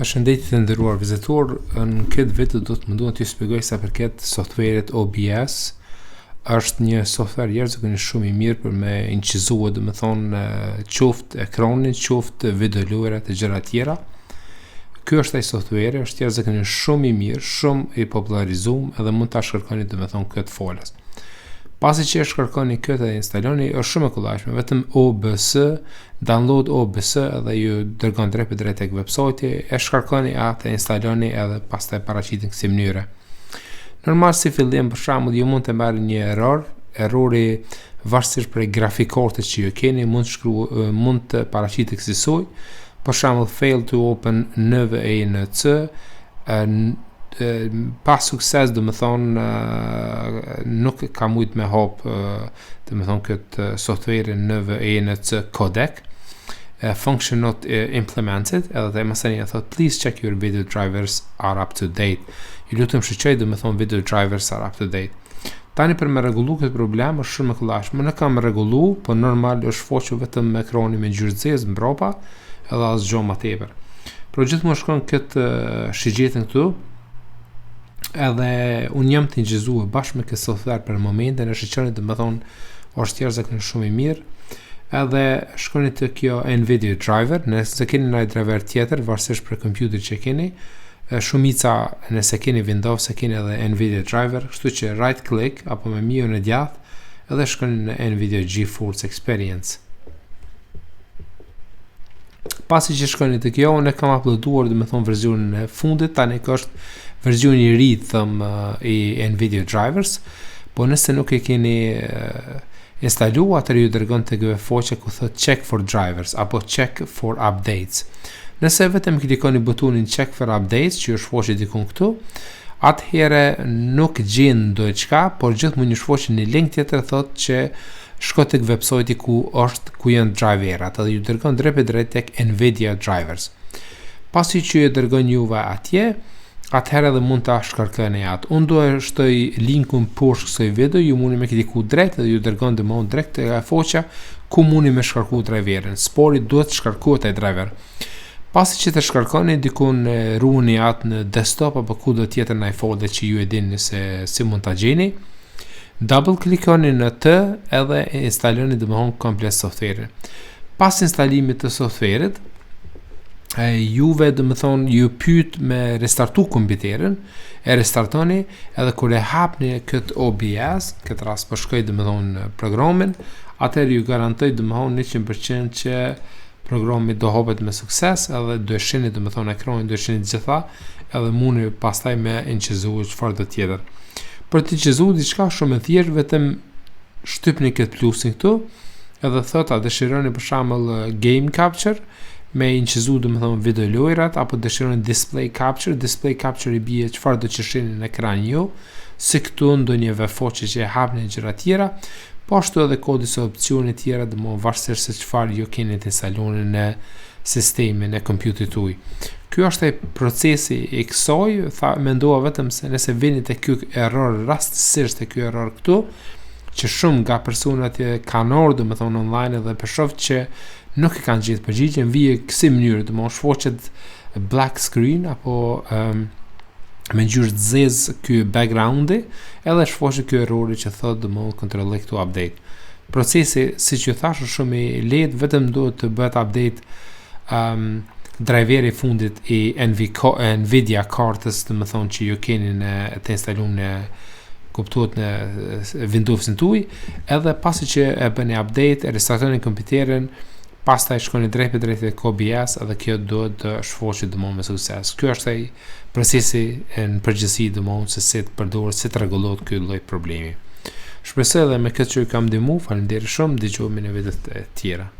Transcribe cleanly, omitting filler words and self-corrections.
Përshëndetje të nderuar vizitor, në këtë video do të mundohem t'ju shpjegoj sa përket softwaret OBS. Është një software jashtëzakonisht shumë i mirë për me incizuar, domethënë qoftë ekranin, qoftë video lojrat e gjëra tjera. Ky është ai software, është jashtëzakonisht shumë i mirë, shumë i popullarizuar edhe mund ta shkarkoni domethënë këtë folas. Pasi që e shkarkoni këtë dhe instaloni, është shumë e kollajshme, vetëm OBS, download OBS edhe ju dërgon drejt tek websajti, e shkarkoni atë, e instaloni edhe pastaj paraqiten kësi mënyre. Normal si fillim për shembull ju mund të merrni një errori varësisht prej grafikkortit që ju keni, mund të paraqitet kësaj. Për shembull fail to open NVENC, pas sukses domethënë nuk ka mujt me hap domethënë këtë software NVENC Codec, function not implemented, edhe dhe mësani thot please check your video drivers are up to date. Ju lutem shqyrtoj domethënë video drivers are up to date. Tani për me rregullu këtë problem është shumë e kollajshme. Në kam rregullu, po normal është foqur vetëm me ekrani me ngjyrë zezë mbrapa, edhe asgjë më tepër. Por gjithmonë shkon këtë shigjetën këtu. Edhe unë jam të ingjizuar bashkë me këtë software për momentin, e shiqoni domethënë është jashtëzakonisht shumë i mirë. Edhe shkoni te kjo NVIDIA driver, nëse keni një driver tjetër varësisht për kompjuterin që keni, shumica nëse keni Windows se keni edhe NVIDIA driver, kështu që right click apo me mijën e djathtë edhe shkoni në NVIDIA GeForce Experience. Pasi që shkoni te kjo, unë kam uploaduar domethënë versionin e fundit, tani është versioni i ri i NVIDIA drivers, po nëse nuk e keni instaluar, atëherë ju dërgon tek foqja ku thot check for drivers apo check for updates. Nëse vetëm klikoni butonin check for updates, që është foqja diku këtu, atëherë nuk gjen ndonjëçka, por gjithmonë ju shfaqet një link tjetër thot që shko tek websajti ku janë driverat, edhe ju dërgon drejt tek NVIDIA drivers. Pasi që ju dërgon juve atje, atëherë edhe mund ta shkarkoni atë. Unë do e shtoj linkun poshtë kësaj video, ju mundi me kliku drejt dhe ju dërgon domosdoshmë drejt te foqja ku mundi me shkarku driverin. Spori duhet të shkarkohet ai driver. Pasi që të shkarkoni dikun ruani atë në desktop apo kudo tjetër në folder që ju e dini se si mund ta gjeni. Double klikoni në të edhe instaloni domosdoshmë komplet software-in. Pas instalimit të software-it, juve domethënë ju pyet me restartu kompjuterin, e restartoni edhe kur e hapni këtë OBS, këtë rast po shkoj domethënë programin, atëherë ju garantoj domethënë 100% që programi do hapet me sukses, edhe do e shihni domethënë ekranin, do e shihni gjitha, edhe mundi pastaj me incizuar çfarë do tjetër. Për të incizuar diçka shumë e thjeshtë, vetëm shtypni këtë plusin këtu, edhe thotë a dëshironi për shembull game capture, me incizu domethënë video lojrat, apo dëshironi display capture i bie çfarë do të shihni në ekran ju, si këtu ndonjë foqe që e hapni gjëra tjera, po ashtu edhe kodi së opsione tjera domosdoshmë varësisht se çfarë ju keni të instaloni në sistemin e kompjuterit tuaj. Ky është ai procesi i kësaj, mendova vetëm se nëse vini te ky error rastësisht te ky error këtu, që shumë nga personat kanë ardhur domethënë online dhe shoh që nuk e kanë gjetur përgjigjen, vije kësi mënyrë, domosdoshmë shfaqet black screen apo me ngjyrë zezë ky backgroundi, edhe shfaqet ky errori që thotë domosdoshmë control to update. Procesi, siç ju thash, është shumë i lehtë, vetëm duhet të bëhet update driveri i fundit i NVIDIA kartës, domethënë që ju keni të instaluar në kuptohet në Windowsin tuaj, edhe pasi që e bëni update, e restartoni kompjuterin, pastaj shkoni drejt tek OBS edhe kjo duhet të shfaqet domosdoshmë me sukses. Ky është ai procesi në përgjithësi domosdoshmë se si të përdoret, si të rregullohet ky lloj problemi. Shpresoj edhe me këtë që ju kam ndihmuar, faleminderit shumë, dëgjohemi në videot e tjera.